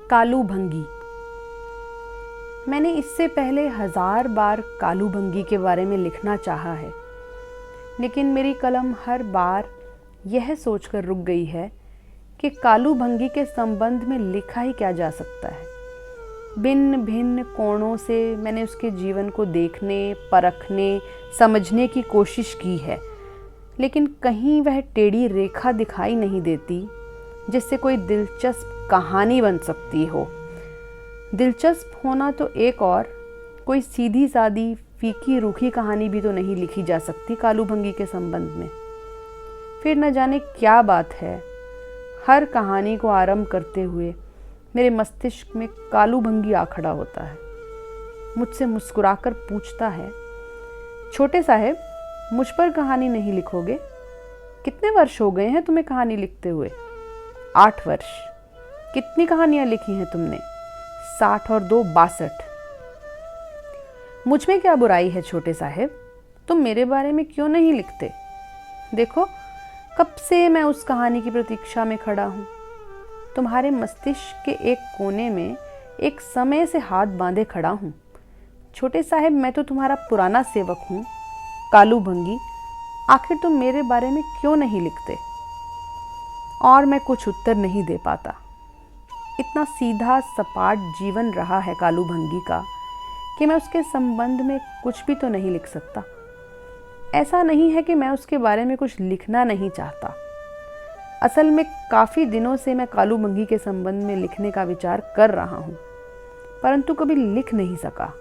कालू भंगी। मैंने इससे पहले 1000 बार कालू भंगी के बारे में लिखना चाहा है, लेकिन मेरी कलम हर बार यह सोचकर रुक गई है कि कालू भंगी के संबंध में लिखा ही क्या जा सकता है। भिन्न भिन्न कोणों से मैंने उसके जीवन को देखने, परखने, समझने की कोशिश की है, लेकिन कहीं वह टेढ़ी रेखा दिखाई नहीं देती जिससे कोई दिलचस्प कहानी बन सकती हो। दिलचस्प होना तो एक और, कोई सीधी सादी फीकी रूखी कहानी भी तो नहीं लिखी जा सकती कालू भंगी के संबंध में। फिर न जाने क्या बात है, हर कहानी को आरंभ करते हुए मेरे मस्तिष्क में कालू भंगी आ खड़ा होता है। मुझसे मुस्कुराकर पूछता है, छोटे साहब, मुझ पर कहानी नहीं लिखोगे? कितने वर्ष हो गए हैं तुम्हें कहानी लिखते हुए? 8 वर्ष। कितनी कहानियां लिखी हैं तुमने? 60 और 2 62। मुझ में क्या बुराई है छोटे साहब? तुम मेरे बारे में क्यों नहीं लिखते? देखो, कब से मैं उस कहानी की प्रतीक्षा में खड़ा हूँ। तुम्हारे मस्तिष्क के एक कोने में एक समय से हाथ बांधे खड़ा हूँ। छोटे साहब, मैं तो तुम्हारा पुराना सेवक हूँ, कालू भंगी। आखिर तुम मेरे बारे में क्यों नहीं लिखते? और मैं कुछ उत्तर नहीं दे पाता। इतना सीधा सपाट जीवन रहा है कालू भंगी का कि मैं उसके संबंध में कुछ भी तो नहीं लिख सकता। ऐसा नहीं है कि मैं उसके बारे में कुछ लिखना नहीं चाहता। असल में काफ़ी दिनों से मैं कालू भंगी के संबंध में लिखने का विचार कर रहा हूँ, परंतु कभी लिख नहीं सका।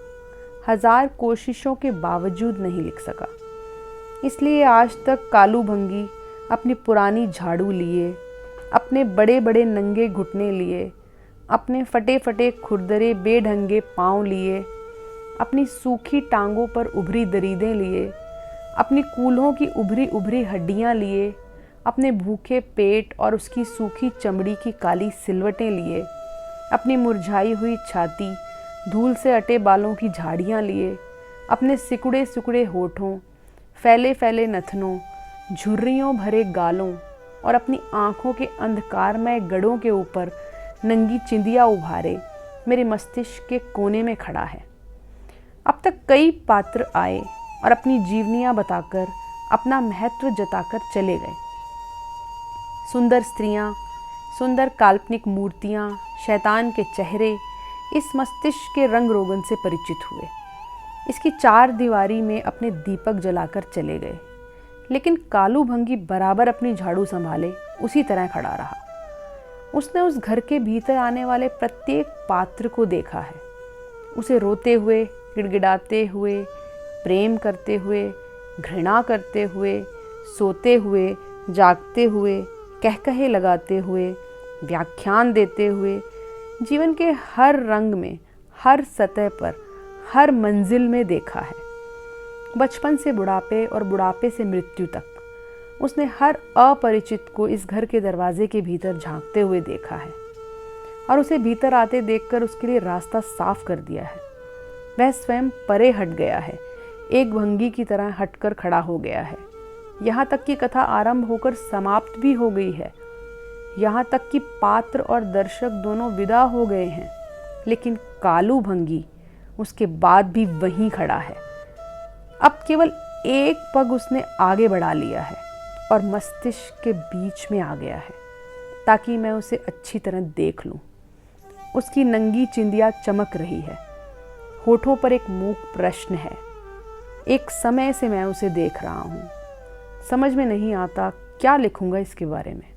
1000 कोशिशों के बावजूद नहीं लिख सका। इसलिए आज तक कालू भंगी अपनी पुरानी झाड़ू लिए, अपने बड़े बड़े नंगे घुटने लिए, अपने फटे फटे खुरदरे बेढंगे पाँव लिए, अपनी सूखी टांगों पर उभरी दरीदें लिए, अपनी कूल्हों की उभरी उभरी हड्डियाँ लिए, अपने भूखे पेट और उसकी सूखी चमड़ी की काली सिलवटें लिए, अपनी मुरझाई हुई छाती, धूल से अटे बालों की झाड़ियाँ लिए, अपने सिकुड़े सिकुड़े होठों, फैले फैले नथनों, झुर्रियों भरे गालों और अपनी आँखों के अंधकारमय गड़ों के ऊपर नंगी चिंदिया उभारे मेरे मस्तिष्क के कोने में खड़ा है। अब तक कई पात्र आए और अपनी जीवनियाँ बताकर, अपना महत्व जताकर चले गए। सुंदर स्त्रियाँ, सुंदर काल्पनिक मूर्तियाँ, शैतान के चेहरे इस मस्तिष्क के रंग रोगन से परिचित हुए। इसकी 4 दीवारी में अपने दीपक जलाकर चले गए, लेकिन कालू भंगी बराबर अपनी झाड़ू संभाले उसी तरह खड़ा रहा। उसने उस घर के भीतर आने वाले प्रत्येक पात्र को देखा है। उसे रोते हुए, गिड़गिड़ाते हुए, प्रेम करते हुए, घृणा करते हुए, सोते हुए, जागते हुए, कहकहे लगाते हुए, व्याख्यान देते हुए, जीवन के हर रंग में, हर सतह पर, हर मंजिल में देखा है। बचपन से बुढ़ापे और बुढ़ापे से मृत्यु तक उसने हर अपरिचित को इस घर के दरवाजे के भीतर झांकते हुए देखा है और उसे भीतर आते देखकर उसके लिए रास्ता साफ कर दिया है। वह स्वयं परे हट गया है, एक भंगी की तरह हटकर खड़ा हो गया है। यहाँ तक कि कथा आरंभ होकर समाप्त भी हो गई है। यहाँ तक कि पात्र और दर्शक दोनों विदा हो गए हैं, लेकिन कालू भंगी उसके बाद भी वहीं खड़ा है। अब केवल एक पग उसने आगे बढ़ा लिया है और मस्तिष्क के बीच में आ गया है, ताकि मैं उसे अच्छी तरह देख लूं। उसकी नंगी चिंदिया चमक रही है, होठों पर एक मूक प्रश्न है। एक समय से मैं उसे देख रहा हूँ। समझ में नहीं आता क्या लिखूंगा इसके बारे में,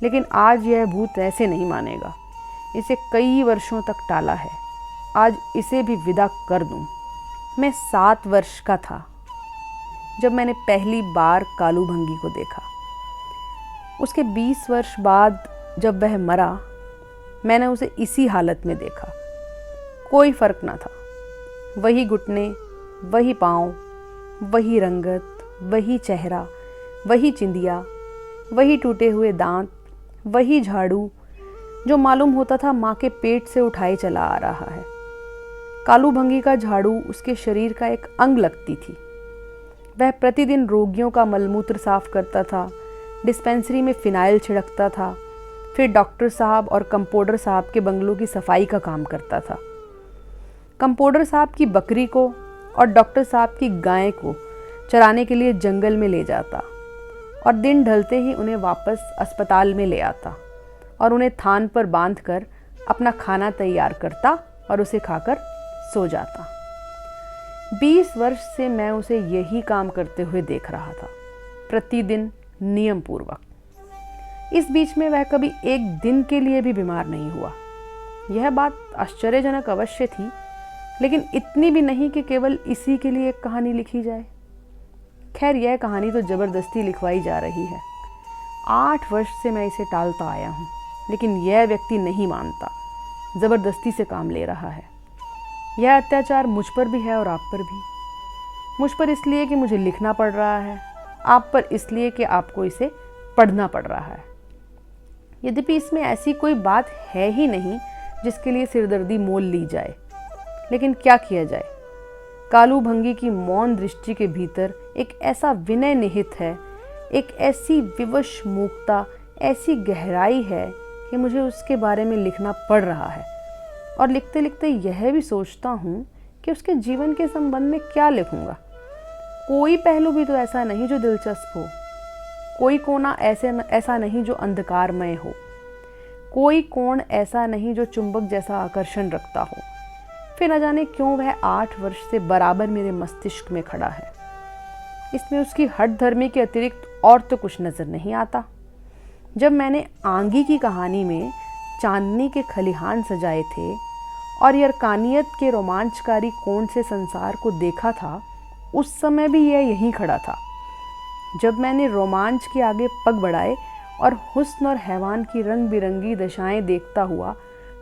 लेकिन आज यह भूत ऐसे नहीं मानेगा। इसे कई वर्षों तक टाला है, आज इसे भी विदा कर दूं। मैं 7 वर्ष का था जब मैंने पहली बार कालू भंगी को देखा। उसके 20 वर्ष बाद जब वह मरा, मैंने उसे इसी हालत में देखा। कोई फर्क ना था। वही घुटने, वही पाँव, वही रंगत, वही चेहरा, वही चिंदिया, वही टूटे हुए दांत, वही झाड़ू जो मालूम होता था माँ के पेट से उठाए चला आ रहा है। कालू भंगी का झाड़ू उसके शरीर का एक अंग लगती थी। वह प्रतिदिन रोगियों का मलमूत्र साफ करता था, डिस्पेंसरी में फिनाइल छिड़कता था, फिर डॉक्टर साहब और कंपाउंडर साहब के बंगलों की सफाई का काम करता था। कंपाउंडर साहब की बकरी को और डॉक्टर साहब की गाय को चराने के लिए जंगल में ले जाता और दिन ढलते ही उन्हें वापस अस्पताल में ले आता और उन्हें थान पर बांधकर अपना खाना तैयार करता और उसे खाकर सो जाता। 20 वर्ष से मैं उसे यही काम करते हुए देख रहा था, प्रतिदिन नियम पूर्वक। इस बीच में वह कभी एक दिन के लिए भी बीमार नहीं हुआ। यह बात आश्चर्यजनक अवश्य थी, लेकिन इतनी भी नहीं कि केवल इसी के लिए एक कहानी लिखी जाए। खैर, यह कहानी तो जबरदस्ती लिखवाई जा रही है। 8 वर्ष से मैं इसे टालता आया हूँ, लेकिन यह व्यक्ति नहीं मानता, जबरदस्ती से काम ले रहा है। यह अत्याचार मुझ पर भी है और आप पर भी। मुझ पर इसलिए कि मुझे लिखना पड़ रहा है, आप पर इसलिए कि आपको इसे पढ़ना पड़ रहा है। यद्यपि इसमें ऐसी कोई बात है ही नहीं जिसके लिए सिरदर्दी मोल ली जाए, लेकिन क्या किया जाए। कालू भंगी की मौन दृष्टि के भीतर एक ऐसा विनय निहित है, एक ऐसी विवश मूकता, ऐसी गहराई है कि मुझे उसके बारे में लिखना पड़ रहा है। और लिखते लिखते यह भी सोचता हूँ कि उसके जीवन के संबंध में क्या लिखूँगा। कोई पहलू भी तो ऐसा नहीं जो दिलचस्प हो, कोई कोना ऐसा नहीं जो अंधकारमय हो, कोई कोण ऐसा नहीं जो चुंबक जैसा आकर्षण रखता हो। फिर न जाने क्यों वह 8 वर्ष से बराबर मेरे मस्तिष्क में खड़ा है। इसमें उसकी हठ धर्मी के अतिरिक्त और तो कुछ नजर नहीं आता। जब मैंने आंगी की कहानी में चांदनी के खलिहान सजाए थे और यरकानियत के रोमांचकारी कोण से संसार को देखा था, उस समय भी यह यहीं खड़ा था। जब मैंने रोमांच के आगे पग बढ़ाए और हुस्न और हैवान की रंग बिरंगी दशाएं देखता हुआ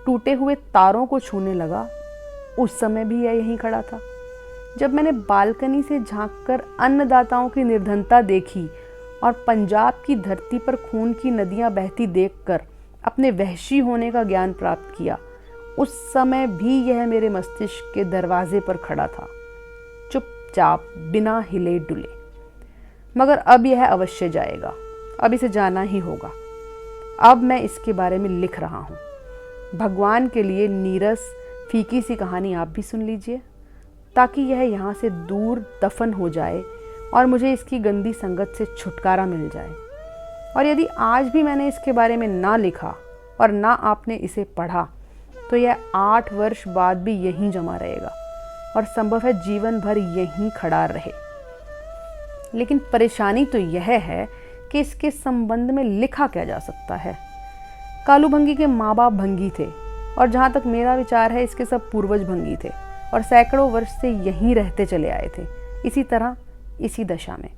टूटे हुए तारों को छूने लगा, उस समय भी यह यहीं खड़ा था। जब मैंने बालकनी से झांककर अन्नदाताओं की निर्धनता देखी और पंजाब की धरती पर खून की नदियां बहती देखकर अपने वहशी होने का ज्ञान प्राप्त किया, उस समय भी यह मेरे मस्तिष्क के दरवाजे पर खड़ा था, चुपचाप बिना हिले डुले। मगर अब यह अवश्य जाएगा, अब इसे जाना ही होगा। अब मैं इसके बारे में लिख रहा हूँ। भगवान के लिए नीरस फीकी सी कहानी आप भी सुन लीजिए, ताकि यह यहाँ से दूर दफन हो जाए और मुझे इसकी गंदी संगत से छुटकारा मिल जाए। और यदि आज भी मैंने इसके बारे में ना लिखा और ना आपने इसे पढ़ा, तो यह 8 वर्ष बाद भी यहीं जमा रहेगा और संभव है जीवन भर यहीं खड़ा रहे। लेकिन परेशानी तो यह है कि इसके संबंध में लिखा क्या जा सकता है। कालू भंगी के माँ बाप भंगी थे और जहाँ तक मेरा विचार है, इसके सब पूर्वज भंगी थे और सैकड़ों वर्ष से यहीं रहते चले आए थे, इसी तरह, इसी दशा में।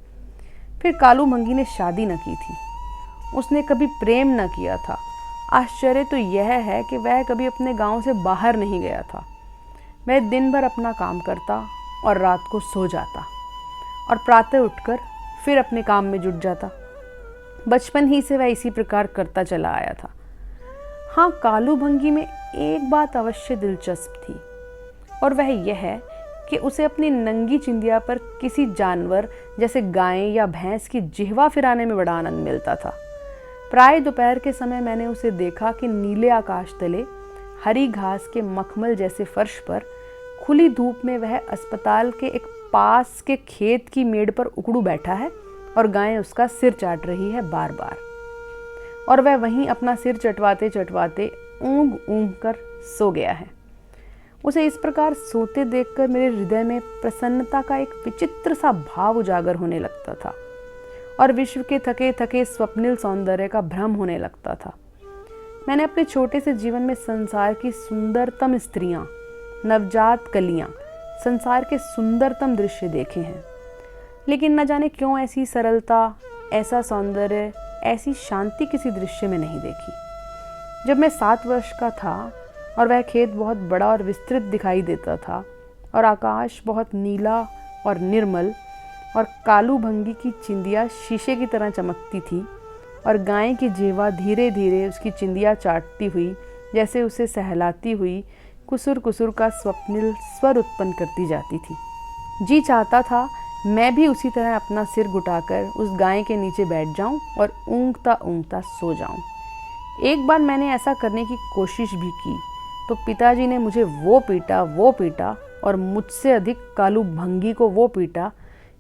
फिर कालू भंगी ने शादी न की थी, उसने कभी प्रेम न किया था। आश्चर्य तो यह है कि वह कभी अपने गांव से बाहर नहीं गया था। वह दिन भर अपना काम करता और रात को सो जाता और प्रातः उठकर फिर अपने काम में जुट जाता। बचपन ही से वह इसी प्रकार करता चला आया था। हाँ, कालू भंगी में एक बात अवश्य दिलचस्प थी, और वह यह है कि उसे अपनी नंगी चिंदिया पर किसी जानवर जैसे गाय या भैंस की जिह्वा फिराने में बड़ा आनंद मिलता था। प्राय दोपहर के समय मैंने उसे देखा कि नीले आकाश तले हरी घास के मखमल जैसे फर्श पर खुली धूप में वह अस्पताल के एक पास के खेत की मेड़ पर उकड़ू बैठा है और गाय उसका सिर चाट रही है बार बार, और वह वहीं अपना सिर चटवाते चटवाते ऊँघ ऊँघ कर सो गया है। उसे इस प्रकार सोते देखकर मेरे हृदय में प्रसन्नता का एक विचित्र सा भाव उजागर होने लगता था और विश्व के थके थके स्वप्निल सौंदर्य का भ्रम होने लगता था। मैंने अपने छोटे से जीवन में संसार की सुंदरतम स्त्रियां, नवजात कलियां, संसार के सुंदरतम दृश्य देखे हैं, लेकिन न जाने क्यों ऐसी सरलता, ऐसा सौंदर्य, ऐसी शांति किसी दृश्य में नहीं देखी। जब मैं 7 वर्ष का था और वह खेत बहुत बड़ा और विस्तृत दिखाई देता था और आकाश बहुत नीला और निर्मल और कालू भंगी की चिंदिया शीशे की तरह चमकती थी और गाय की जिह्वा धीरे धीरे उसकी चिंदिया चाटती हुई, जैसे उसे सहलाती हुई, कुसुर कुसुर का स्वप्निल स्वर उत्पन्न करती जाती थी। जी चाहता था मैं भी उसी तरह अपना सिर घुटाकर उस गाय के नीचे बैठ जाऊं और ऊँघता ऊँघता सो जाऊं। एक बार मैंने ऐसा करने की कोशिश भी की तो पिताजी ने मुझे वो पीटा और मुझसे अधिक कालू भंगी को वो पीटा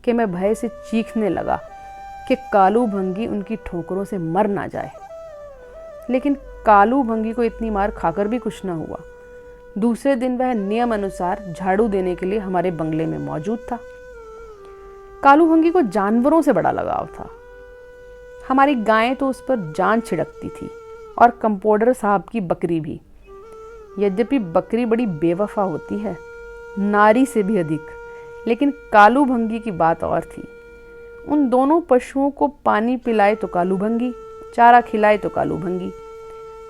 कि मैं भय से चीखने लगा कि कालू भंगी उनकी ठोकरों से मर ना जाए। लेकिन कालू भंगी को इतनी मार खाकर भी कुछ न हुआ। दूसरे दिन वह नियम अनुसार झाड़ू देने के लिए हमारे बंगले में मौजूद था। कालू भंगी को जानवरों से बड़ा लगाव था। हमारी गायें तो उस पर जान छिड़कती थी और कंपाउंडर साहब की बकरी भी। यद्यपि बकरी बड़ी बेवफा होती है, नारी से भी अधिक, लेकिन कालू भंगी की बात और थी। उन दोनों पशुओं को पानी पिलाए तो कालू भंगी, चारा खिलाए तो कालू भंगी।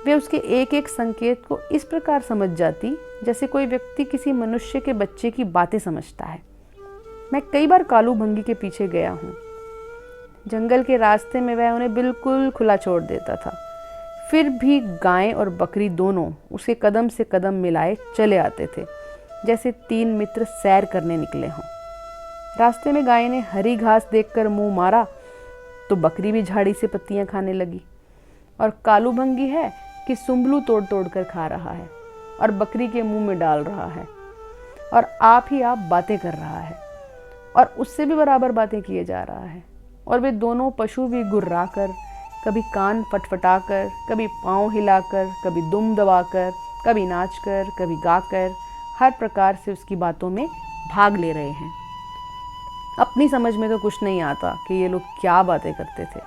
वे उसके एक एक संकेत को इस प्रकार समझ जाती जैसे कोई व्यक्ति किसी मनुष्य के बच्चे की बातें समझता है। मैं कई बार कालू भंगी के पीछे गया हूँ। जंगल के रास्ते में वह उन्हें बिल्कुल खुला छोड़ देता था, फिर भी गाय और बकरी दोनों उसे कदम से कदम मिलाए चले आते थे, जैसे तीन मित्र सैर करने निकले हों। रास्ते में गाय ने हरी घास देखकर मुंह मारा तो बकरी भी झाड़ी से पत्तियां खाने लगी। और कालू भंगी है कि सुंबलू तोड़ तोड़ कर खा रहा है और बकरी के मुंह में डाल रहा है और आप ही आप बातें कर रहा है और उससे भी बराबर बातें किए जा रहा है। और वे दोनों पशु भी गुर्रा कर, कभी कान फटफटा कर, कभी पाँव हिलाकर, कभी दुम दबाकर, कभी नाच कर, कभी गाकर, हर प्रकार से उसकी बातों में भाग ले रहे हैं। अपनी समझ में तो कुछ नहीं आता कि ये लोग क्या बातें करते थे।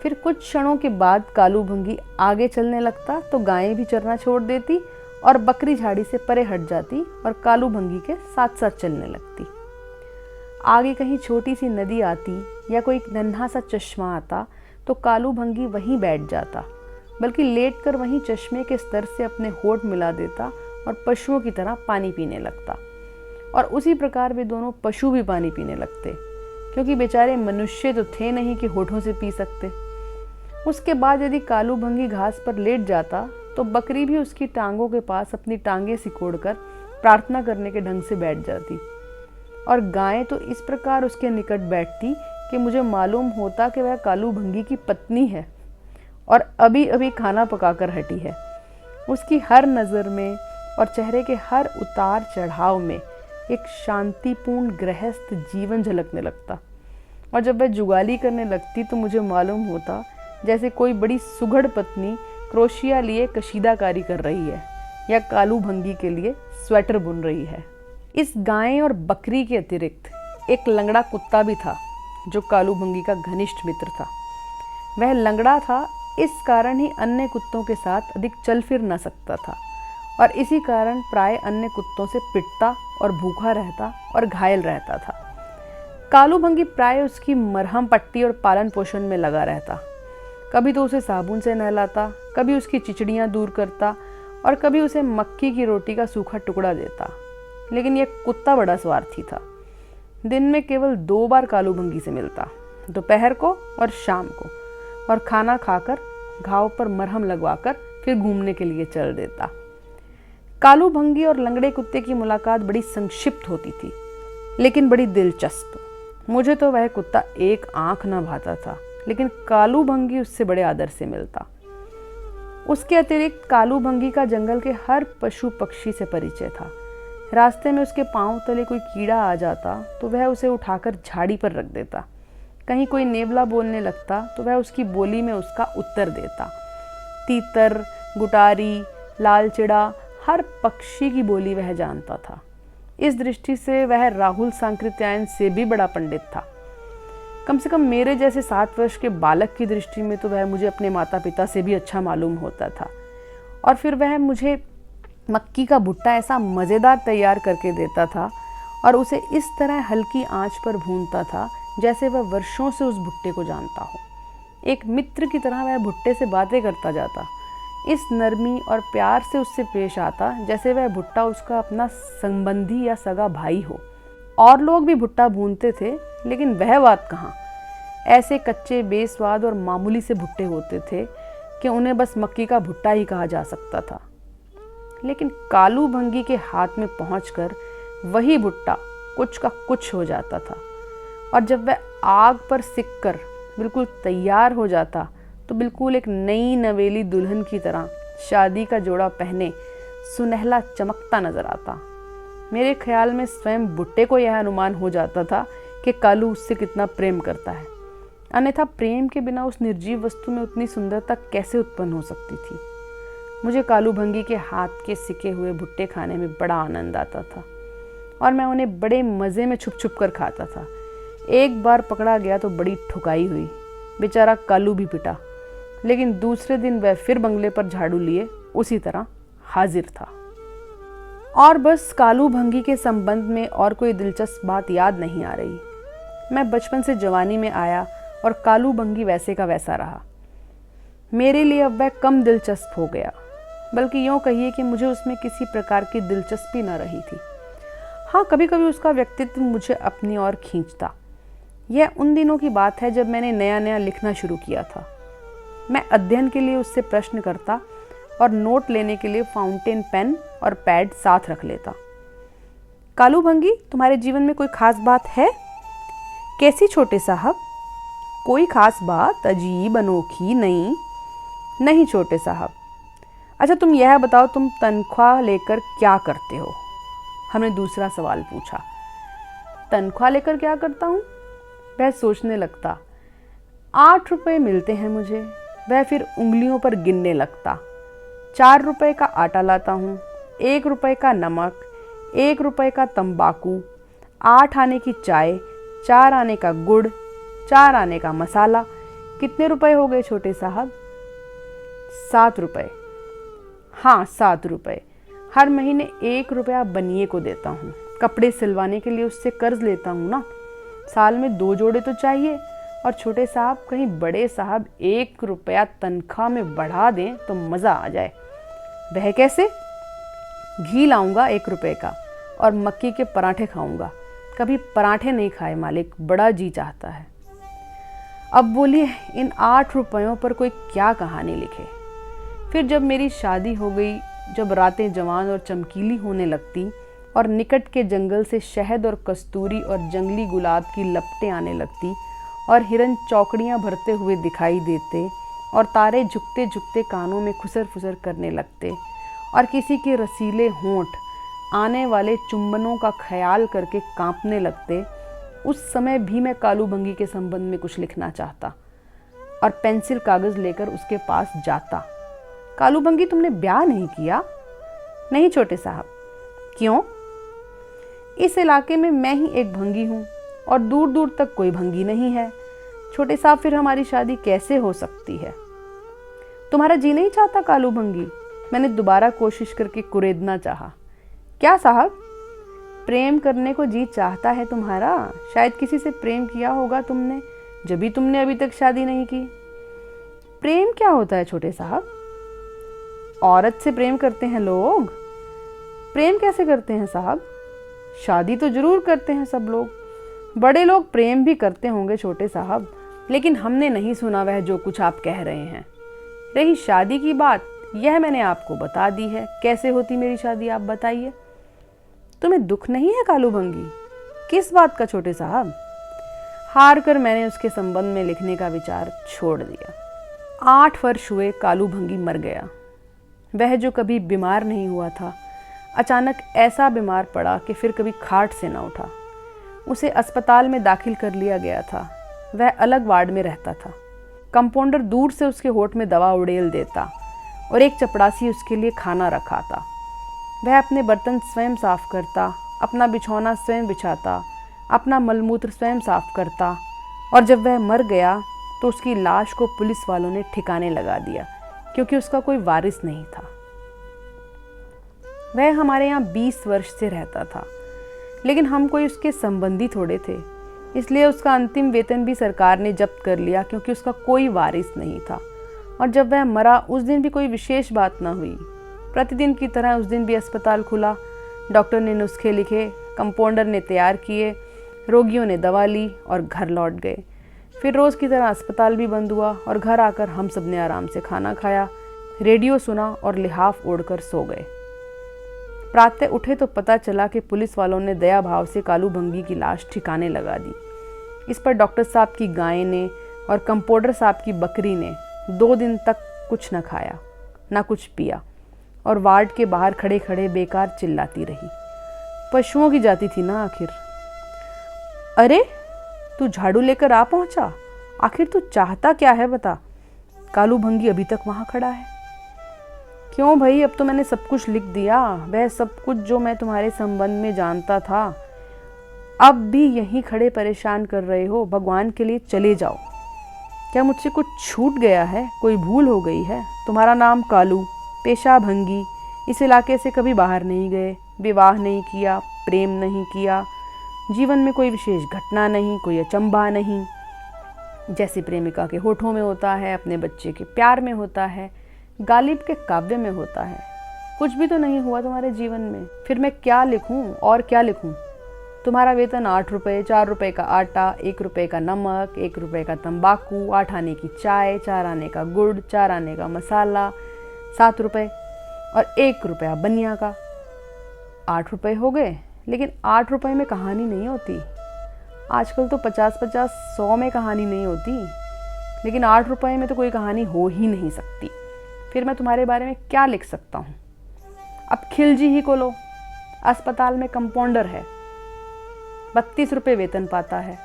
फिर कुछ क्षणों के बाद कालू भंगी आगे चलने लगता तो गायें भी चरना छोड़ देती और बकरी झाड़ी से परे हट जाती और कालू भंगी के साथ साथ चलने लगती। आगे कहीं छोटी सी नदी आती या कोई नन्हा सा चश्मा आता तो कालू भंगी वहीं बैठ जाता, बल्कि लेटकर वहीं चश्मे के स्तर से अपने होंठ मिला देता और पशुओं की तरह पानी पीने लगता। और उसी प्रकार वे दोनों पशु भी पानी पीने लगते, क्योंकि बेचारे मनुष्य तो थे नहीं कि होठों से पी सकते। उसके बाद यदि कालू भंगी घास पर लेट जाता तो बकरी भी उसकी टांगों के पास अपनी टांगें सिकोड़कर प्रार्थना करने के ढंग से बैठ जाती। और गाय तो इस प्रकार उसके निकट बैठती कि मुझे मालूम होता कि वह कालू भंगी की पत्नी है और अभी अभी खाना पकाकर हटी है। उसकी हर नज़र में और चेहरे के हर उतार चढ़ाव में एक शांतिपूर्ण गृहस्थ जीवन झलकने लगता। और जब वह जुगाली करने लगती तो मुझे मालूम होता जैसे कोई बड़ी सुघड़ पत्नी क्रोशिया लिए कशीदाकारी कर रही है या कालू भंगी के लिए स्वेटर बुन रही है। इस गाय और बकरी के अतिरिक्त एक लंगड़ा कुत्ता भी था जो कालू भंगी का घनिष्ठ मित्र था। वह लंगड़ा था, इस कारण ही अन्य कुत्तों के साथ अधिक चल फिर न सकता था और इसी कारण प्राय अन्य कुत्तों से पिटता और भूखा रहता और घायल रहता था। कालू भंगी प्राय उसकी मरहम पट्टी और पालन पोषण में लगा रहता। कभी तो उसे साबुन से नहलाता, कभी उसकी चिचड़ियाँ दूर करता और कभी उसे मक्की की रोटी का सूखा टुकड़ा देता। लेकिन यह कुत्ता बड़ा स्वार्थी था। दिन में केवल 2 बार कालू भंगी से मिलता, दोपहर को और शाम को, और खाना खाकर घाव पर मरहम लगवाकर फिर घूमने के लिए चल देता। कालू भंगी और लंगड़े कुत्ते की मुलाकात बड़ी संक्षिप्त होती थी, लेकिन बड़ी दिलचस्प। मुझे तो वह कुत्ता एक आंख न भाता था, लेकिन कालू भंगी उससे बड़े आदर से मिलता। उसके अतिरिक्त कालू भंगी का जंगल के हर पशु पक्षी से परिचय था। रास्ते में उसके पांव तले कोई कीड़ा आ जाता तो वह उसे उठाकर झाड़ी पर रख देता। कहीं कोई नेवला बोलने लगता तो वह उसकी बोली में उसका उत्तर देता। तीतर, गुटारी, लाल चिड़ा, हर पक्षी की बोली वह जानता था। इस दृष्टि से वह राहुल सांकृत्यायन से भी बड़ा पंडित था। कम से कम मेरे जैसे 7 वर्ष के बालक की दृष्टि में तो वह मुझे अपने माता पिता से भी अच्छा मालूम होता था। और फिर वह मुझे मक्की का भुट्टा ऐसा मज़ेदार तैयार करके देता था और उसे इस तरह हल्की आंच पर भूनता था जैसे वह वर्षों से उस भुट्टे को जानता हो। एक मित्र की तरह वह भुट्टे से बातें करता जाता, इस नरमी और प्यार से उससे पेश आता जैसे वह भुट्टा उसका अपना संबंधी या सगा भाई हो। और लोग भी भुट्टा भूनते थे, लेकिन वह बात कहाँ। ऐसे कच्चे, बेस्वाद और मामूली से भुट्टे होते थे कि उन्हें बस मक्की का भुट्टा ही कहा जा सकता था। लेकिन कालू भंगी के हाथ में पहुंचकर वही भुट्टा कुछ का कुछ हो जाता था। और जब वह आग पर सिक कर बिल्कुल तैयार हो जाता तो बिल्कुल एक नई नवेली दुल्हन की तरह शादी का जोड़ा पहने सुनहला चमकता नजर आता। मेरे ख्याल में स्वयं बुट्टे को यह अनुमान हो जाता था कि कालू उससे कितना प्रेम करता है, अन्यथा प्रेम के बिना उस निर्जीव वस्तु में उतनी सुंदरता कैसे उत्पन्न हो सकती थी। मुझे कालू भंगी के हाथ के सिके हुए भुट्टे खाने में बड़ा आनंद आता था और मैं उन्हें बड़े मज़े में छुप छुप कर खाता था। एक बार पकड़ा गया तो बड़ी ठुकाई हुई, बेचारा कालू भी पिटा, लेकिन दूसरे दिन वह फिर बंगले पर झाड़ू लिए उसी तरह हाजिर था। और बस कालू भंगी के संबंध में और कोई दिलचस्प बात याद नहीं आ रही। मैं बचपन से जवानी में आया और कालू भंगी वैसे का वैसा रहा। मेरे लिए अब वह कम दिलचस्प हो गया, बल्कि यूँ कहिए कि मुझे उसमें किसी प्रकार की दिलचस्पी न रही थी। हाँ, कभी कभी उसका व्यक्तित्व मुझे अपनी ओर खींचता। यह उन दिनों की बात है जब मैंने नया नया लिखना शुरू किया था। मैं अध्ययन के लिए उससे प्रश्न करता और नोट लेने के लिए फाउंटेन पेन और पैड साथ रख लेता। कालू भंगी, तुम्हारे जीवन में कोई खास बात है? कैसी छोटे साहब? कोई खास बात, अजीब, अनोखी? नहीं छोटे साहब। अच्छा तुम यह बताओ, तुम तनख्वाह लेकर क्या करते हो? हमने दूसरा सवाल पूछा। तनख्वाह लेकर क्या करता हूँ? वह सोचने लगता। 8 रुपये मिलते हैं मुझे। वह फिर उंगलियों पर गिनने लगता। 4 रुपये का आटा लाता हूँ, 1 रुपये का नमक, 1 रुपये का तंबाकू, 8 आने की चाय, 4 आने का गुड़, 4 आने का मसाला। कितने रुपए हो गए छोटे साहब? 7 रुपये। हाँ, 7 रुपये। हर महीने 1 रुपया बनिए को देता हूँ। कपड़े सिलवाने के लिए उससे कर्ज लेता हूँ ना। साल में 2 जोड़े तो चाहिए। और छोटे साहब, कहीं बड़े साहब 1 रुपया तनख्वाह में बढ़ा दें तो मज़ा आ जाए। वह कैसे? घी लाऊंगा 1 रुपये का और मक्की के पराठे खाऊंगा। कभी पराठे नहीं खाए मालिक, बड़ा जी चाहता है। अब बोलिए, इन 8 रुपयों पर कोई क्या कहानी लिखे? फिर जब मेरी शादी हो गई, जब रातें जवान और चमकीली होने लगती और निकट के जंगल से शहद और कस्तूरी और जंगली गुलाब की लपटें आने लगती और हिरन चौकड़ियाँ भरते हुए दिखाई देते और तारे झुकते झुकते कानों में खुसर फुसर करने लगते और किसी के रसीले होंठ आने वाले चुंबनों का ख्याल करके कांपने लगते, उस समय भी मैं कालू भंगी के संबंध में कुछ लिखना चाहता और पेंसिल कागज़ लेकर उसके पास जाता। कालू भंगी, तुमने ब्याह नहीं किया? नहीं छोटे साहब। क्यों? इस इलाके में मैं ही एक भंगी हूँ और दूर दूर तक कोई भंगी नहीं है। छोटे साहब, फिर हमारी शादी कैसे हो सकती है? तुम्हारा जी नहीं चाहता कालू भंगी? मैंने दोबारा कोशिश करके कुरेदना चाहा। क्या साहब? प्रेम करने को जी चाहता है तुम्हारा? शायद किसी से प्रेम किया होगा तुमने, जब भी तुमने अभी तक शादी नहीं की। प्रेम क्या होता है छोटे साहब? औरत से प्रेम करते हैं लोग। प्रेम कैसे करते हैं साहब? शादी तो जरूर करते हैं सब लोग। बड़े लोग प्रेम भी करते होंगे छोटे साहब, लेकिन हमने नहीं सुना वह जो कुछ आप कह रहे हैं। रही शादी की बात, यह मैंने आपको बता दी है। कैसे होती मेरी शादी, आप बताइए। तुम्हें दुख नहीं है कालू भंगी? किस बात का छोटे साहब? हार कर मैंने उसके संबंध में लिखने का विचार छोड़ दिया। 8 वर्ष हुए कालू भंगी मर गया। वह जो कभी बीमार नहीं हुआ था, अचानक ऐसा बीमार पड़ा कि फिर कभी खाट से न उठा। उसे अस्पताल में दाखिल कर लिया गया था। वह अलग वार्ड में रहता था। कंपाउंडर दूर से उसके होठ में दवा उड़ेल देता और एक चपड़ासी उसके लिए खाना रखाता। वह अपने बर्तन स्वयं साफ करता, अपना बिछौना स्वयं बिछाता, अपना मलमूत्र स्वयं साफ करता। और जब वह मर गया तो उसकी लाश को पुलिस वालों ने ठिकाने लगा दिया, क्योंकि उसका कोई वारिस नहीं था। वह हमारे यहाँ 20 वर्ष से रहता था, लेकिन हम कोई उसके संबंधी थोड़े थे, इसलिए उसका अंतिम वेतन भी सरकार ने जब्त कर लिया, क्योंकि उसका कोई वारिस नहीं था। और जब वह मरा उस दिन भी कोई विशेष बात न हुई। प्रतिदिन की तरह उस दिन भी अस्पताल खुला। डॉक्टर ने नुस्खे लिखे, कंपाउंडर ने तैयार किए, रोगियों ने दवा ली और घर लौट गए। फिर रोज़ की तरह अस्पताल भी बंद हुआ और घर आकर हम सब ने आराम से खाना खाया, रेडियो सुना और लिहाफ ओढ़कर सो गए। प्रातः उठे तो पता चला कि पुलिस वालों ने दया भाव से कालू भंगी की लाश ठिकाने लगा दी। इस पर डॉक्टर साहब की गाय ने और कंपाउंडर साहब की बकरी ने 2 दिन तक कुछ न खाया ना कुछ पिया और वार्ड के बाहर खड़े खड़े बेकार चिल्लाती रही। पशुओं की जाती थी ना आखिर। अरे तू झाड़ू लेकर आ पहुंचा, आखिर तू चाहता क्या है बता। कालू भंगी अभी तक वहां खड़ा है। क्यों भाई, अब तो मैंने सब कुछ लिख दिया, वह सब कुछ जो मैं तुम्हारे संबंध में जानता था। अब भी यहीं खड़े परेशान कर रहे हो, भगवान के लिए चले जाओ। क्या मुझसे कुछ छूट गया है, कोई भूल हो गई है? तुम्हारा नाम कालू, पेशा भंगी, इस इलाके से कभी बाहर नहीं गए, विवाह नहीं किया, प्रेम नहीं किया, जीवन में कोई विशेष घटना नहीं, कोई अचंभा नहीं। जैसे प्रेमिका के होठों में होता है, अपने बच्चे के प्यार में होता है, गालिब के काव्य में होता है, कुछ भी तो नहीं हुआ तुम्हारे जीवन में। फिर मैं क्या लिखूं और क्या लिखूं? तुम्हारा वेतन 8 रुपये, 4 रुपये का आटा, 1 रुपये का नमक, 1 रुपये का तंबाकू, 8 आने की चाय, 4 आने का गुड़, 4 आने का मसाला, 7 रुपये और 1 रुपया बनिया का। 8 रुपये हो गए, लेकिन 8 रुपये में कहानी नहीं होती। आजकल तो 50-50, 100 में कहानी नहीं होती, लेकिन 8 रुपये में तो कोई कहानी हो ही नहीं सकती। फिर मैं तुम्हारे बारे में क्या लिख सकता हूँ? अब खिलजी ही को लो, अस्पताल में कंपाउंडर है, 32 रुपये वेतन पाता है।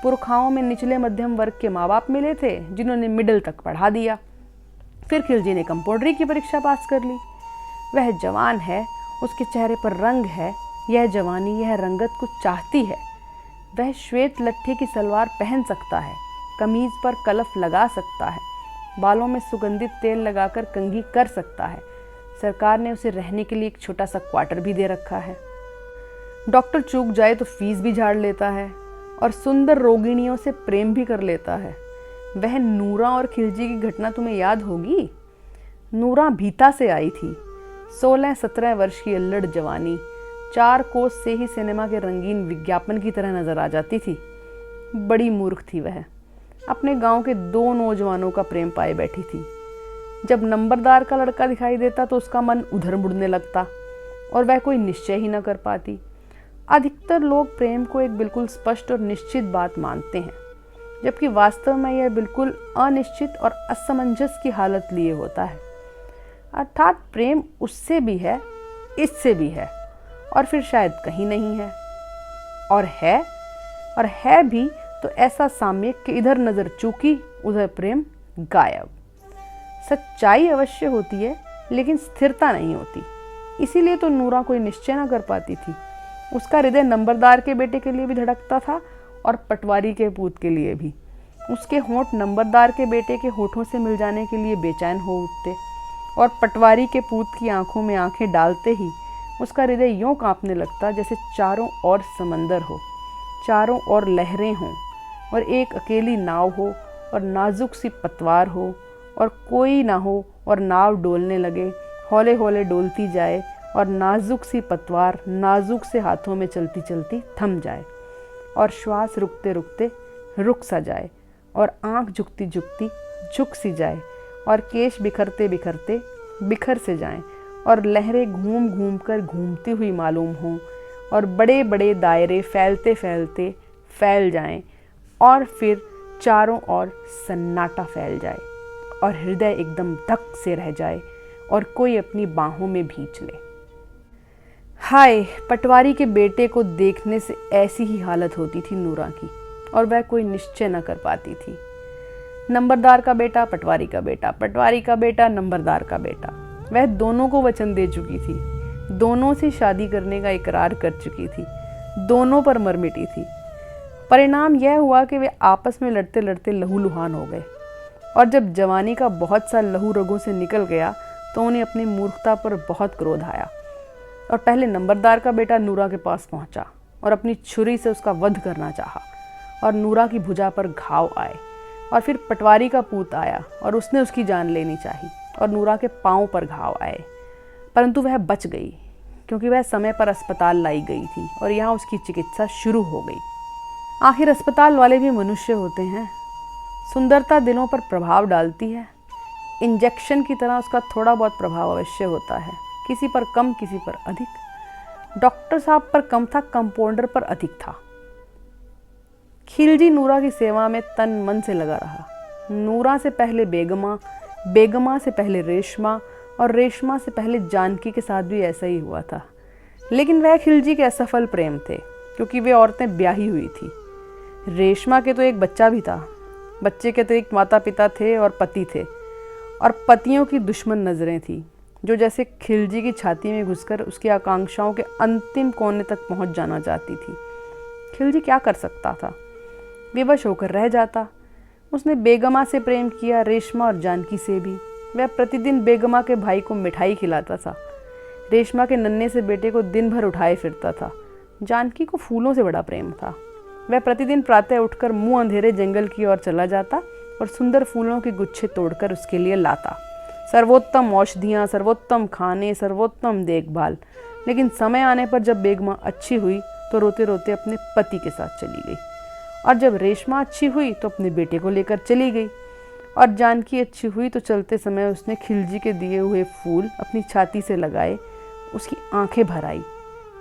पुरखाओं में निचले मध्यम वर्ग के माँ बाप मिले थे जिन्होंने मिडिल तक पढ़ा दिया। फिर खिलजी ने कंपाउंडरी की परीक्षा पास कर ली। वह जवान है, उसके चेहरे पर रंग है, यह जवानी, यह रंगत कुछ चाहती है। वह श्वेत लट्ठे की सलवार पहन सकता है, कमीज पर कलफ लगा सकता है, बालों में सुगंधित तेल लगाकर कंघी कर सकता है। सरकार ने उसे रहने के लिए एक छोटा सा क्वार्टर भी दे रखा है। डॉक्टर चूक जाए तो फीस भी झाड़ लेता है और सुंदर रोगिणियों से प्रेम भी कर लेता है। वह नूरा और खिलजी की घटना तुम्हें याद होगी। नूरा भीता से आई थी, 16-17 वर्ष की अल्लड़ जवानी, 4 कोस से ही सिनेमा के रंगीन विज्ञापन की तरह नजर आ जाती थी। बड़ी मूर्ख थी वह, अपने गांव के 2 नौजवानों का प्रेम पाए बैठी थी। जब नंबरदार का लड़का दिखाई देता तो उसका मन उधर मुड़ने लगता और वह कोई निश्चय ही न कर पाती। अधिकतर लोग प्रेम को एक बिल्कुल स्पष्ट और निश्चित बात मानते हैं, जबकि वास्तव में यह बिल्कुल अनिश्चित और असमंजस की हालत लिए होता है। अर्थात प्रेम उससे भी है, इससे भी है और फिर शायद कहीं नहीं है, और है भी तो ऐसा साम्य कि इधर नजर चूकी उधर प्रेम गायब। सच्चाई अवश्य होती है, लेकिन स्थिरता नहीं होती। इसीलिए तो नूरा कोई निश्चय न कर पाती थी। उसका हृदय नंबरदार के बेटे के लिए भी धड़कता था और पटवारी के पूत के लिए भी। उसके होंठ नंबरदार के बेटे के होठों से मिल जाने के लिए बेचैन हो उठते और पटवारी के पूत की आंखों में आंखें डालते ही उसका हृदय यूं कांपने लगता जैसे चारों ओर समंदर हो, चारों ओर लहरें हों और एक अकेली नाव हो और नाजुक सी पतवार हो और कोई ना हो और नाव डोलने लगे, हौले हौले डोलती जाए और नाजुक सी पतवार नाजुक से हाथों में चलती चलती थम जाए और श्वास रुकते रुकते रुक सा जाए और आँख झुकती झुकती झुक सी जाए और केश बिखरते बिखरते बिखर से जाएं और लहरें घूम घूम कर घूमती हुई मालूम हों और बड़े बड़े दायरे फैलते फैलते फैल जाएं और फिर चारों ओर सन्नाटा फैल जाए और हृदय एकदम धक से रह जाए और कोई अपनी बाहों में भींच ले। हाय, पटवारी के बेटे को देखने से ऐसी ही हालत होती थी नूरा की और वह कोई निश्चय न कर पाती थी। नंबरदार का बेटा, पटवारी का बेटा, पटवारी का बेटा, नंबरदार का बेटा। वह दोनों को वचन दे चुकी थी, दोनों से शादी करने का इकरार कर चुकी थी, दोनों पर मर मिटी थी। परिणाम यह हुआ कि वे आपस में लड़ते लड़ते लहूलुहान हो गए और जब जवानी का बहुत सा लहू रगों से निकल गया तो उन्हें अपनी मूर्खता पर बहुत क्रोध आया और पहले नंबरदार का बेटा नूरा के पास पहुंचा और अपनी छुरी से उसका वध करना चाहा और नूरा की भुजा पर घाव आए और फिर पटवारी का पूत आया और उसने उसकी जान लेनी चाहिए और नूरा के पांव पर घाव आए, परंतु वह बच गई क्योंकि वह समय पर अस्पताल लाई गई थी और यहाँ उसकी चिकित्सा शुरू हो गई। आखिर अस्पताल वाले भी मनुष्य होते हैं। सुंदरता दिलों पर प्रभाव डालती है, इंजेक्शन की तरह उसका थोड़ा बहुत प्रभाव अवश्य होता है, किसी पर कम किसी पर अधिक। डॉक्टर साहब पर कम था, कंपाउंडर पर अधिक था। खिलजी नूरा की सेवा में तन मन से लगा रहा। नूरा से पहले बेगमा, बेगमा से पहले रेशमा और रेशमा से पहले जानकी के साथ भी ऐसा ही हुआ था। लेकिन वह खिलजी के असफल प्रेम थे, क्योंकि वे औरतें ब्याही हुई थी। रेशमा के तो एक बच्चा भी था, बच्चे के तो एक माता पिता थे और पति थे, और पतियों की दुश्मन नज़रें थी जो जैसे खिलजी की छाती में घुसकर उसकी आकांक्षाओं के अंतिम कोने तक पहुंच जाना चाहती थी। खिलजी क्या कर सकता था? विवश होकर रह जाता। उसने बेगमा से प्रेम किया, रेशमा और जानकी से भी। वह प्रतिदिन बेगमा के भाई को मिठाई खिलाता था, रेशमा के नन्हे से बेटे को दिन भर उठाए फिरता था। जानकी को फूलों से बड़ा प्रेम था। वह प्रतिदिन प्रातः उठकर मुंह अंधेरे जंगल की ओर चला जाता और सुंदर फूलों के गुच्छे तोड़कर उसके लिए लाता। सर्वोत्तम औषधियाँ, सर्वोत्तम खाने, सर्वोत्तम देखभाल। लेकिन समय आने पर जब बेगमा अच्छी हुई तो रोते रोते अपने पति के साथ चली गई, और जब रेशमा अच्छी हुई तो अपने बेटे को लेकर चली गई, और जानकी अच्छी हुई तो चलते समय उसने खिलजी के दिए हुए फूल अपनी छाती से लगाए, उसकी आंखें भर आई,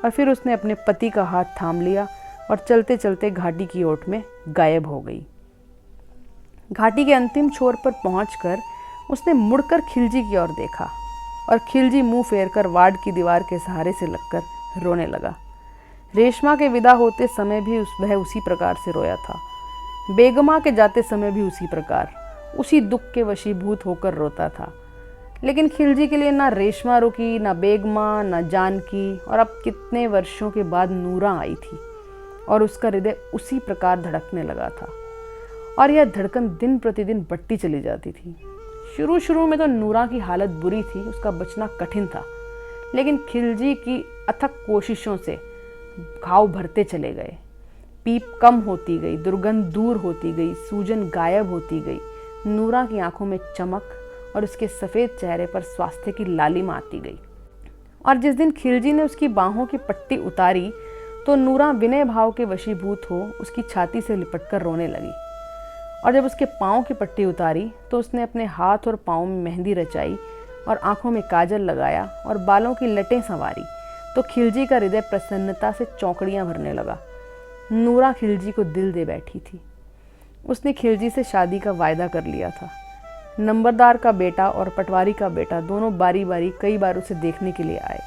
और फिर उसने अपने पति का हाथ थाम लिया और चलते चलते घाटी की ओट में गायब हो गई। घाटी के अंतिम छोर पर पहुंचकर उसने मुड़कर खिलजी की ओर देखा, और खिलजी मुंह फेरकर वार्ड की दीवार के सहारे से लगकर रोने लगा। रेशमा के विदा होते समय भी वह उसी प्रकार से रोया था। बेगमा के जाते समय भी उसी प्रकार, उसी दुख के वशीभूत होकर रोता था। लेकिन खिलजी के लिए ना रेशमा रुकी, ना बेगमा, ना जानकी, और अब कितने वर्षों के बाद नूरा आई थी, और उसका हृदय उसी प्रकार धड़कने लगा था, और यह धड़कन दिन प्रतिदिन बढ़ती चली जाती थी। शुरू में तो नूरा की हालत बुरी थी, उसका बचना कठिन था, लेकिन खिलजी की अथक कोशिशों से घाव भरते चले गए। पीप कम होती गई, दुर्गंध दूर होती गई, सूजन गायब होती गई। नूरा की आंखों में चमक और उसके सफ़ेद चेहरे पर स्वास्थ्य की लालिमा आती गई। और जिस दिन खिलजी ने उसकी बाहों की पट्टी उतारी तो नूरा विनय भाव के वशीभूत हो उसकी छाती से लिपटकर रोने लगी। और जब उसके पाँव की पट्टी उतारी तो उसने अपने हाथ और पाँव में मेहंदी रचाई और आंखों में काजल लगाया और बालों की लटें संवारी, तो खिलजी का हृदय प्रसन्नता से चौकड़ियाँ भरने लगा। नूरा खिलजी को दिल दे बैठी थी। उसने खिलजी से शादी का वायदा कर लिया था। नंबरदार का बेटा और पटवारी का बेटा दोनों बारी बारी कई बार उसे देखने के लिए आए,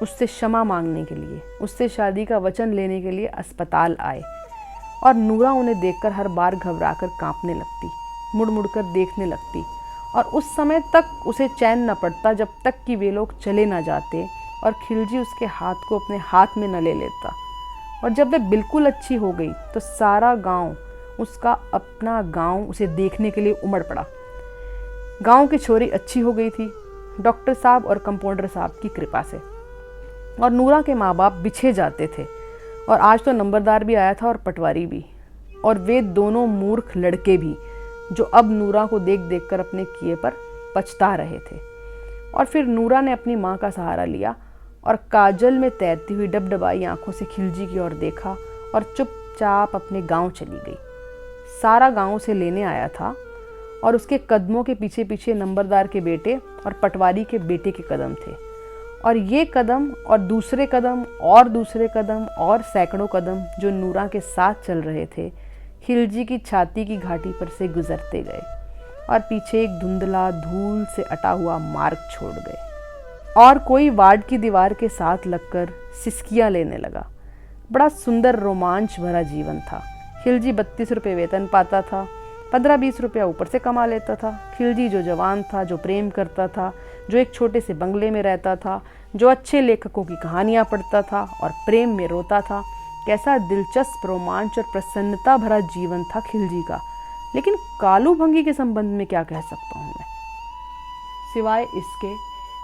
उससे क्षमा मांगने के लिए, उससे शादी का वचन लेने के लिए अस्पताल आए, और नूरा उन्हें देखकर हर बार घबराकर कांपने लगती, मुड़ मुड़कर देखने लगती, और उस समय तक उसे चैन न पड़ता जब तक कि वे लोग चले न जाते और खिलजी उसके हाथ को अपने हाथ में न ले लेता। और जब वे बिल्कुल अच्छी हो गई तो सारा गांव, उसका अपना गांव, उसे देखने के लिए उमड़ पड़ा। गांव की छोरी अच्छी हो गई थी डॉक्टर साहब और कंपाउंडर साहब की कृपा से, और नूरा के माँ बाप बिछे जाते थे, और आज तो नंबरदार भी आया था और पटवारी भी, और वे दोनों मूर्ख लड़के भी, जो अब नूरा को देख देख कर अपने किए पर पछता रहे थे। और फिर नूरा ने अपनी माँ का सहारा लिया और काजल में तैरती हुई डबडबाई आंखों से खिलजी की ओर देखा और चुपचाप अपने गांव चली गई। सारा गांव उसे लेने आया था, और उसके कदमों के पीछे पीछे नंबरदार के बेटे और पटवारी के बेटे के कदम थे, और ये कदम और दूसरे कदम और दूसरे कदम और सैकड़ों कदम जो नूरा के साथ चल रहे थे, खिलजी की छाती की घाटी पर से गुजरते गए और पीछे एक धुंधला धूल से अटा हुआ मार्ग छोड़ गए। और कोई वार्ड की दीवार के साथ लगकर सिसकियाँ लेने लगा। बड़ा सुंदर रोमांच भरा जीवन था। खिलजी 32 रुपये वेतन पाता था, 15-20 रुपया ऊपर से कमा लेता था। खिलजी जो जवान था, जो प्रेम करता था, जो एक छोटे से बंगले में रहता था, जो अच्छे लेखकों की कहानियाँ पढ़ता था और प्रेम में रोता था। कैसा दिलचस्प रोमांच और प्रसन्नता भरा जीवन था खिलजी का। लेकिन कालू भंगी के संबंध में क्या कह सकता हूँ मैं, सिवाय इसके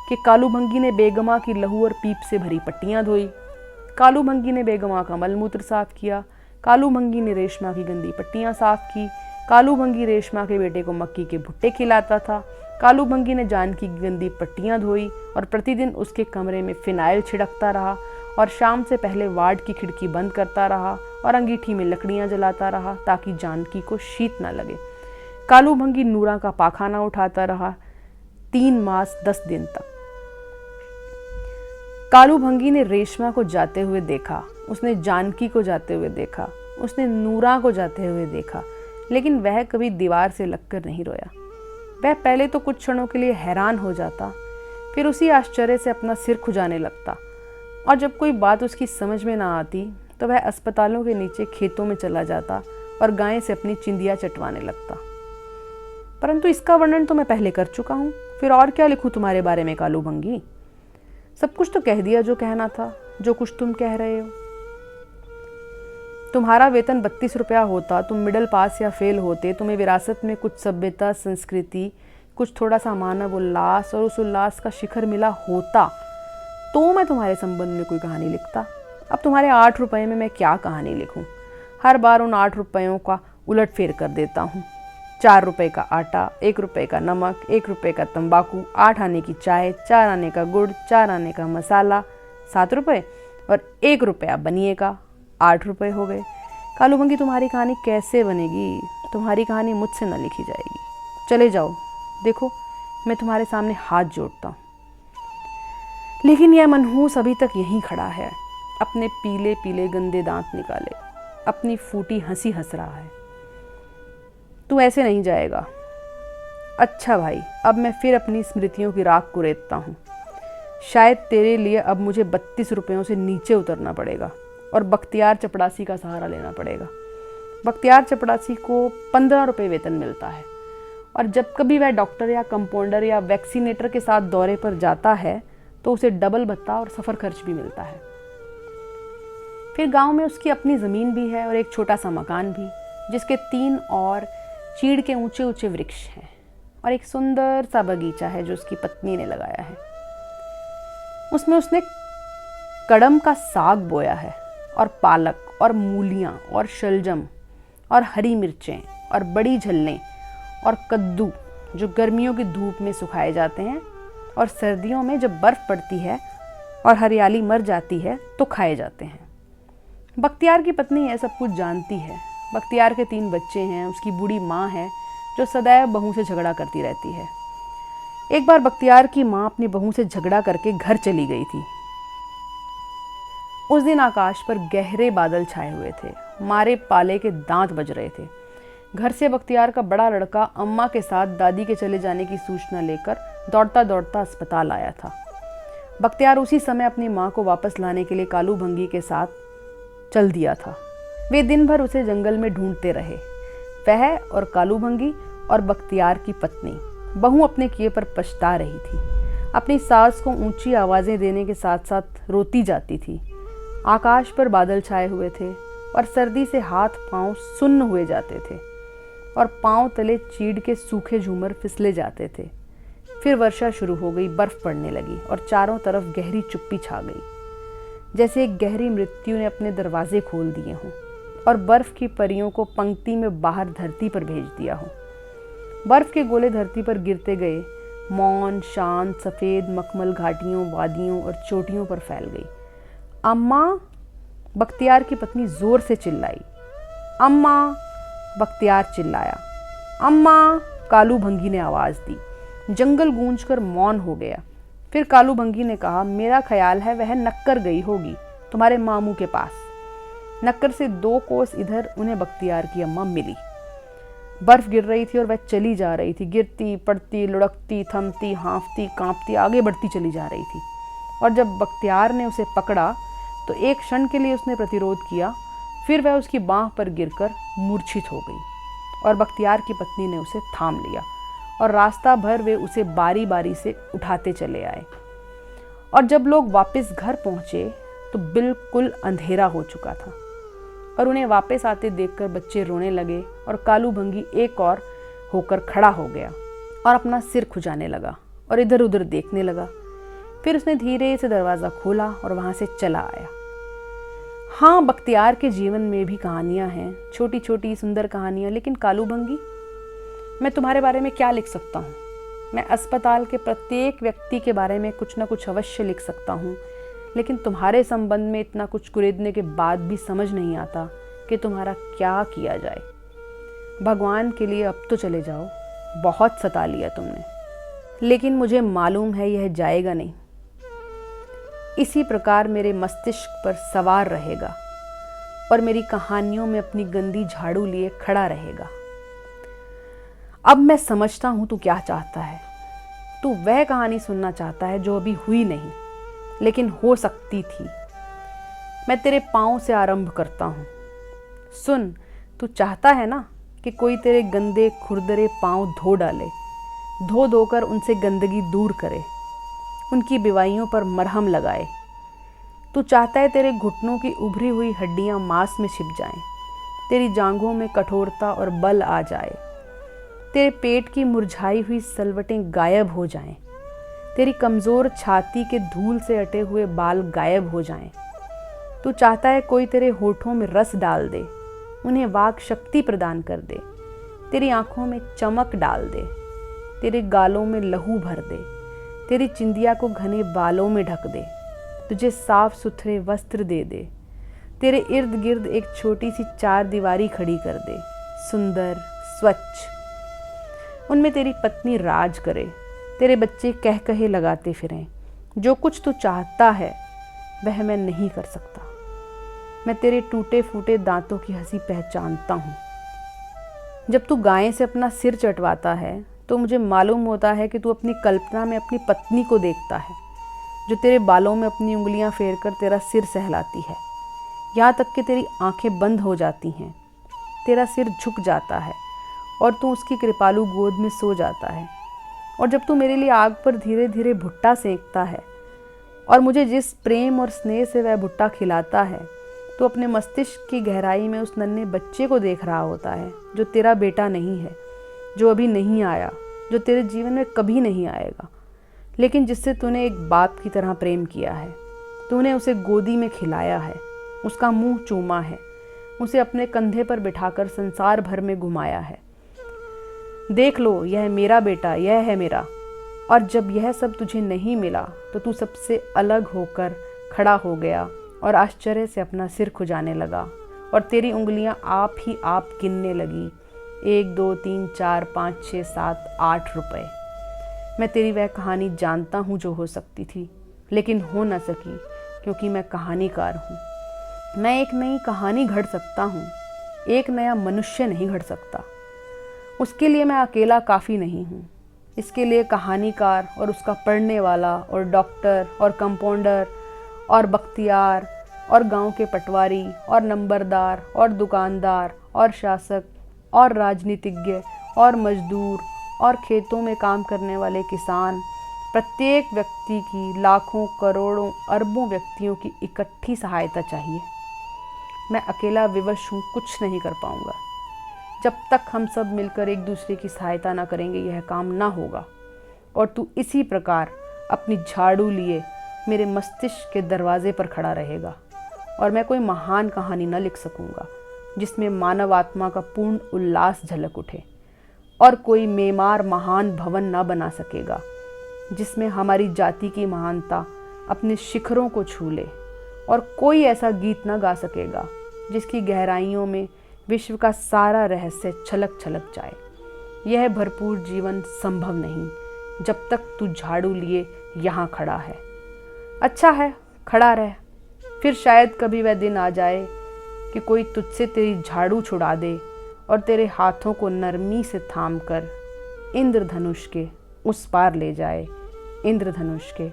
कि कालू भंगी ने बेगमा की लहू और पीप से भरी पट्टियाँ धोई, कालू भंगी ने बेगमा का मलमूत्र साफ किया, कालू भंगी ने रेशमा की गंदी पट्टियाँ साफ की, कालू भंगी रेशमा के बेटे को मक्की के भुट्टे खिलाता था, कालू भंगी ने जानकी की गंदी पट्टियाँ धोई और प्रतिदिन उसके कमरे में फिनाइल छिड़कता रहा और शाम से पहले वार्ड की खिड़की बंद करता रहा और अंगीठी में लकड़ियाँ जलाता रहा ताकि जानकी को शीत न लगे। कालू भंगी नूरा का पाखाना उठाता रहा 3 मास 10 दिन तक। कालू भंगी ने रेशमा को जाते हुए देखा, उसने जानकी को जाते हुए देखा, उसने नूरा को जाते हुए देखा, लेकिन वह कभी दीवार से लगकर नहीं रोया। वह पहले तो कुछ क्षणों के लिए हैरान हो जाता, फिर उसी आश्चर्य से अपना सिर खुजाने लगता, और जब कोई बात उसकी समझ में ना आती तो वह अस्पतालों के नीचे खेतों में चला जाता और गाय से अपनी चिंदिया चटवाने लगता। परंतु इसका वर्णन तो मैं पहले कर चुका हूँ, फिर और क्या लिखूँ तुम्हारे बारे में कालू भंगी? सब कुछ तो कह दिया जो कहना था, जो कुछ तुम कह रहे हो। तुम्हारा वेतन 32 रुपया होता, तुम मिडिल पास या फेल होते, तुम्हें विरासत में कुछ सभ्यता, संस्कृति, कुछ थोड़ा सा मानव उल्लास और उस उल्लास का शिखर मिला होता, तो मैं तुम्हारे संबंध में कोई कहानी लिखता। अब तुम्हारे 8 रुपये में मैं क्या कहानी लिखूं? हर बार उन 8 रुपयों का उलट फेर कर देता हूँ। 4 रुपये का आटा, 1 रुपये का नमक, 1 रुपये का तंबाकू, 8 आने की चाय, 4 आने का गुड़, 4 आने का मसाला, 7 रुपये, और 1 रुपया बनिए का, 8 रुपये हो गए। कालू भंगी, तुम्हारी कहानी कैसे बनेगी? तुम्हारी कहानी मुझसे न लिखी जाएगी। चले जाओ, देखो मैं तुम्हारे सामने हाथ जोड़ता हूँ। लेकिन यह मनहूस अभी तक यहीं खड़ा है, अपने पीले पीले गंदे दांत निकाले, अपनी फूटी हंसी हंस रहा है। तू ऐसे नहीं जाएगा। अच्छा भाई, अब मैं फिर अपनी स्मृतियों की राख कुरेदता हूँ। शायद तेरे लिए अब मुझे 32 रुपयों से नीचे उतरना पड़ेगा और बख्तियार चपड़ासी का सहारा लेना पड़ेगा। बख्तियार चपड़ासी को 15 रुपये वेतन मिलता है, और जब कभी वह डॉक्टर या कंपाउंडर या वैक्सीनेटर के साथ दौरे पर जाता है तो उसे डबल भत्ता और सफ़र खर्च भी मिलता है। फिर गांव में उसकी अपनी ज़मीन भी है और एक छोटा सा मकान भी, जिसके 3 और चीड़ के ऊंचे ऊंचे वृक्ष हैं, और एक सुंदर सा बगीचा है जो उसकी पत्नी ने लगाया है। उसमें उसने कड़म का साग बोया है, और पालक और मूलियाँ और शलजम और हरी मिर्चें और बड़ी झल्लें और कद्दू, जो गर्मियों की धूप में सुखाए जाते हैं और सर्दियों में जब बर्फ़ पड़ती है और हरियाली मर जाती है तो खाए जाते हैं। बख्तियार की पत्नी यह सब कुछ जानती है। बख्तियार के 3 बच्चे हैं, उसकी बूढ़ी माँ है जो सदैव बहू से झगड़ा करती रहती है। एक बार बख्तियार की माँ अपनी बहू से झगड़ा करके घर चली गई थी। उस दिन आकाश पर गहरे बादल छाए हुए थे, मारे पाले के दांत बज रहे थे। घर से बख्तियार का बड़ा लड़का अम्मा के साथ दादी के चले जाने की सूचना लेकर दौड़ता दौड़ता अस्पताल आया था। बख्तियार उसी समय अपनी माँ को वापस लाने के लिए कालू भंगी के साथ चल दिया था। वे दिन भर उसे जंगल में ढूंढते रहे, वह और कालू भंगी और बख्तियार की पत्नी। बहू अपने किए पर पछता रही थी, अपनी सास को ऊंची आवाज़ें देने के साथ साथ रोती जाती थी। आकाश पर बादल छाए हुए थे और सर्दी से हाथ पांव सुन्न हुए जाते थे और पांव तले चीड़ के सूखे झूमर फिसले जाते थे। फिर वर्षा शुरू हो गई, बर्फ पड़ने लगी और चारों तरफ गहरी चुप्पी छा गई, जैसे एक गहरी मृत्यु ने अपने दरवाजे खोल दिए हों और बर्फ की परियों को पंक्ति में बाहर धरती पर भेज दिया हो। बर्फ के गोले धरती पर गिरते गए, मौन शांत सफ़ेद मखमल घाटियों, वादियों और चोटियों पर फैल गई। अम्मा, बख्तियार की पत्नी जोर से चिल्लाई। अम्मा, बख्तियार चिल्लाया। अम्मा, कालू भंगी ने आवाज़ दी। जंगल गूंजकर मौन हो गया। फिर कालू भंगी ने कहा, मेरा ख्याल है वह नक्कर गई होगी, तुम्हारे मामू के पास। नक्कर से 2 कोस इधर उन्हें बख्तियार की अम्मा मिली। बर्फ गिर रही थी और वह चली जा रही थी, गिरती पड़ती, लुढ़कती, थमती, हाँफती, कांपती आगे बढ़ती चली जा रही थी। और जब बख्तियार ने उसे पकड़ा तो एक क्षण के लिए उसने प्रतिरोध किया, फिर वह उसकी बाँह पर गिरकर मूर्छित हो गई और बख्तियार की पत्नी ने उसे थाम लिया और रास्ता भर वे उसे बारी बारी से उठाते चले आए। और जब लोग वापस घर पहुँचे तो बिल्कुल अंधेरा हो चुका था और उन्हें वापस आते देखकर बच्चे रोने लगे और कालू भंगी एक और होकर खड़ा हो गया और अपना सिर खुजाने लगा और इधर उधर देखने लगा। फिर उसने धीरे से दरवाज़ा खोला और वहाँ से चला आया। हाँ, बख्तियार के जीवन में भी कहानियाँ हैं, छोटी छोटी सुंदर कहानियाँ, लेकिन कालू भंगी, मैं तुम्हारे बारे में क्या लिख सकता हूँ? मैं अस्पताल के प्रत्येक व्यक्ति के बारे में कुछ न कुछ अवश्य लिख सकता हूँ, लेकिन तुम्हारे संबंध में इतना कुछ कुरेदने के बाद भी समझ नहीं आता कि तुम्हारा क्या किया जाए। भगवान के लिए अब तो चले जाओ, बहुत सता लिया तुमने। लेकिन मुझे मालूम है यह जाएगा नहीं, इसी प्रकार मेरे मस्तिष्क पर सवार रहेगा और मेरी कहानियों में अपनी गंदी झाड़ू लिए खड़ा रहेगा। अब मैं समझता हूँ तू क्या चाहता है। तू वह कहानी सुनना चाहता है जो अभी हुई नहीं लेकिन हो सकती थी। मैं तेरे पाँव से आरंभ करता हूँ। सुन, तू चाहता है ना कि कोई तेरे गंदे खुरदरे पाँव धो डाले, धो धोकर उनसे गंदगी दूर करे, उनकी बीमारियों पर मरहम लगाए। तू चाहता है तेरे घुटनों की उभरी हुई हड्डियाँ मांस में छिप जाएं, तेरी जांघों में कठोरता और बल आ जाए, तेरे पेट की मुरझाई हुई सलवटें गायब हो जाएं, तेरी कमज़ोर छाती के धूल से अटे हुए बाल गायब हो जाएं। तू चाहता है कोई तेरे होठों में रस डाल दे, उन्हें वाक शक्ति प्रदान कर दे, तेरी आंखों में चमक डाल दे, तेरे गालों में लहू भर दे, तेरी चिंदिया को घने बालों में ढक दे, तुझे साफ सुथरे वस्त्र दे दे, तेरे इर्द गिर्द एक छोटी सी चार दीवारी खड़ी कर दे, सुंदर स्वच्छ। उनमें तेरी पत्नी राज करे, तेरे बच्चे कह कहे लगाते फिरें। जो कुछ तू चाहता है वह मैं नहीं कर सकता। मैं तेरे टूटे फूटे दांतों की हंसी पहचानता हूँ। जब तू गाय से अपना सिर चटवाता है तो मुझे मालूम होता है कि तू अपनी कल्पना में अपनी पत्नी को देखता है, जो तेरे बालों में अपनी उंगलियां फेरकर तेरा सिर सहलाती है। यहाँ तक कि तेरी आंखें बंद हो जाती हैं, तेरा सिर झुक जाता है और तू उसकी कृपालु गोद में सो जाता है। और जब तू मेरे लिए आग पर धीरे धीरे भुट्टा सेंकता है और मुझे जिस प्रेम और स्नेह से वह भुट्टा खिलाता है, तो अपने मस्तिष्क की गहराई में उस नन्हे बच्चे को देख रहा होता है जो तेरा बेटा नहीं है, जो अभी नहीं आया, जो तेरे जीवन में कभी नहीं आएगा, लेकिन जिससे तूने एक बाप की तरह प्रेम किया है। तूने उसे गोदी में खिलाया है, उसका मुंह चूमा है, उसे अपने कंधे पर बिठाकर संसार भर में घुमाया है। देख लो, यह मेरा बेटा, यह है मेरा। और जब यह सब तुझे नहीं मिला तो तू सबसे अलग होकर खड़ा हो गया और आश्चर्य से अपना सिर खुजाने लगा और तेरी उंगलियां आप ही आप गिनने लगी, 1 2 3 4 5 6 7 8 रुपए। मैं तेरी वह कहानी जानता हूँ जो हो सकती थी लेकिन हो न सकी, क्योंकि मैं कहानीकार हूँ। मैं एक नई कहानी गढ़ सकता हूँ, एक नया मनुष्य नहीं गढ़ सकता। उसके लिए मैं अकेला काफ़ी नहीं हूँ। इसके लिए कहानीकार और उसका पढ़ने वाला और डॉक्टर और कंपाउंडर और बख्तियार और गांव के पटवारी और नंबरदार और दुकानदार और शासक और राजनीतिज्ञ और मजदूर और खेतों में काम करने वाले किसान, प्रत्येक व्यक्ति की लाखों करोड़ों अरबों व्यक्तियों की इकट्ठी सहायता चाहिए। मैं अकेला विवश हूँ, कुछ नहीं कर पाऊँगा। जब तक हम सब मिलकर एक दूसरे की सहायता ना करेंगे यह काम ना होगा। और तू इसी प्रकार अपनी झाड़ू लिए मेरे मस्तिष्क के दरवाजे पर खड़ा रहेगा और मैं कोई महान कहानी न लिख सकूंगा जिसमें मानव आत्मा का पूर्ण उल्लास झलक उठे, और कोई मेमार महान भवन न बना सकेगा जिसमें हमारी जाति की महानता अपने शिखरों को छू ले, और कोई ऐसा गीत न गा सकेगा जिसकी गहराइयों में विश्व का सारा रहस्य छलक छलक जाए। यह भरपूर जीवन संभव नहीं जब तक तू झाड़ू लिए यहाँ खड़ा है। अच्छा है, खड़ा रह, फिर शायद कभी वह दिन आ जाए कि कोई तुझसे तेरी झाड़ू छुड़ा दे और तेरे हाथों को नरमी से थाम कर इंद्रधनुष के उस पार ले जाए, इंद्रधनुष के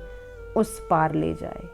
उस पार ले जाए।